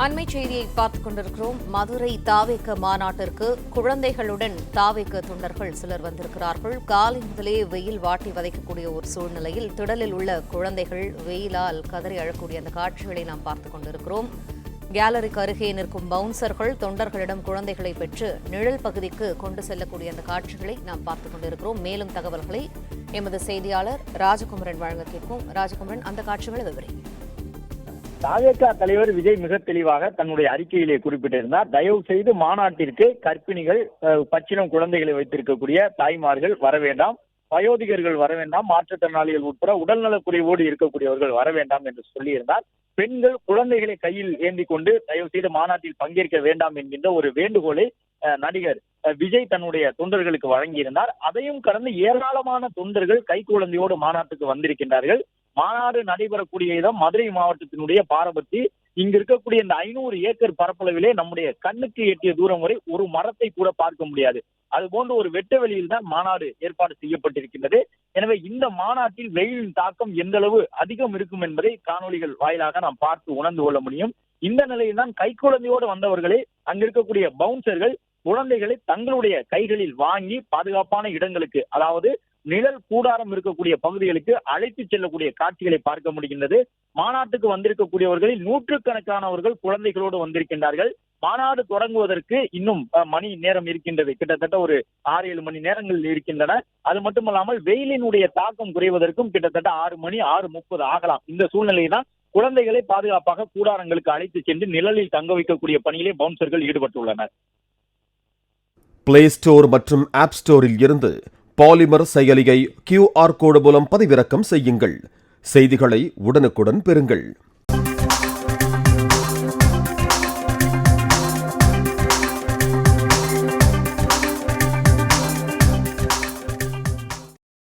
அண்மை செய்தியை பார்த்துக் கொண்டிருக்கிறோம். மதுரை தாவேக மாநாட்டிற்கு குழந்தைகளுடன் தாவேக தொண்டர்கள் சிலர் வந்திருக்கிறார்கள். காலை முதலே வெயில் வாட்டி வதைக்கக்கூடிய ஒரு சூழ்நிலையில் திடலில் உள்ள குழந்தைகள் வெயிலால் கதறி அழக்கூடிய அந்த காட்சிகளை நாம் பார்த்துக் கொண்டிருக்கிறோம். கேலரிக்கு அருகே நிற்கும் பவுன்சர்கள் தொண்டர்களிடம் குழந்தைகளை பெற்று நிழல் பகுதிக்கு கொண்டு செல்லக்கூடிய அந்த காட்சிகளை நாம் பார்த்துக் கொண்டிருக்கிறோம். மேலும் தகவல்களை எமது செய்தியாளர் ராஜகுமரன் வழங்க கேட்போம். ராஜகுமரன், அந்த காட்சிகளை விவரி. தாவேகா தலைவர் விஜய் மிக தெளிவாக தன்னுடைய அறிக்கையிலே குறிப்பிட்டிருந்தார். தயவு செய்து மாநாட்டிற்கு கர்ப்பிணிகள், பச்சிளம் குழந்தைகளை வைத்திருக்கக்கூடிய தாய்மார்கள் வர வேண்டாம், வயோதிகர்கள் வர வேண்டாம், மாற்றுத்திறனாளிகள் உட்பட உடல்நலக் குறைவோடு இருக்கக்கூடியவர்கள் வர வேண்டாம் என்று சொல்லியிருந்தார். பெண்கள் குழந்தைகளை கையில் ஏந்தி கொண்டு தயவு செய்து மாநாட்டில் பங்கேற்க வேண்டாம் என்கின்ற ஒரு வேண்டுகோளை நடிகர் விஜய் தன்னுடைய தொண்டர்களுக்கு வழங்கியிருந்தார். அதையும் கடந்து ஏராளமான தொண்டர்கள் கைக்குழந்தையோடு மாநாட்டுக்கு வந்திருக்கின்றார்கள். மாநாடு நடைபெறக்கூடிய இடம் மதுரை மாவட்டத்தினுடைய பாரபத்தி. இங்கு இருக்கக்கூடிய இந்த 500 ஏக்கர் பரப்பளவிலே நம்முடைய கண்ணுக்கு எட்டிய தூரம் வரை ஒரு மரத்தை கூட பார்க்க முடியாது. அது போன்ற ஒரு வெட்ட வெளியில் தான் மாநாடு ஏற்பாடு செய்யப்பட்டிருக்கின்றது. எனவே இந்த மாநாட்டில் வெயிலின் தாக்கம் எந்த அளவு அதிகம் இருக்கும் என்பதை காணொலிகள் வாயிலாக நாம் பார்த்து உணர்ந்து கொள்ள முடியும். இந்த நிலையில் தான் கைக்குழந்தையோடு வந்தவர்களே அங்க இருக்கக்கூடிய பவுன்சர்கள் குழந்தைகளை தங்களுடைய கைகளில் வாங்கி பாதுகாப்பான இடங்களுக்கு, அதாவது நிழல் கூடாரம் இருக்கக்கூடிய பகுதிகளுக்கு அழைத்து செல்லக்கூடிய காட்சிகளை பார்க்க முடிகின்றது. மாநாட்டுக்கு வந்திருக்கக்கூடியவர்களில் நூற்றுக்கணக்கானவர்கள் குழந்தைகளோடு வந்திருக்கின்றார்கள். மாநாடு தொடங்குவதற்கு இன்னும் மணி நேரம் இருக்கின்றது. கிட்டத்தட்ட ஒரு 6-7 மணி நேரங்கள் இருக்கின்றன. அது மட்டுமல்லாமல் வெயிலினுடைய தாக்கம் குறைவதற்கும் கிட்டத்தட்ட 6 மணி 6:30 ஆகலாம். இந்த சூழ்நிலையை தான் குழந்தைகளை பாதுகாப்பாக கூடாரங்களுக்கு அழைத்து சென்று நிழலில் தங்க வைக்கக்கூடிய பணியிலே பவுன்சர்கள் ஈடுபட்டுள்ளனர். பிளே ஸ்டோர் மற்றும் ஆப் ஸ்டோரில் இருந்து பாலிமர் செயலியை QR கோடு மூலம் பதிவிறக்கம் செய்யுங்கள். செய்திகளை உடனுக்குடன் பெறுங்கள்.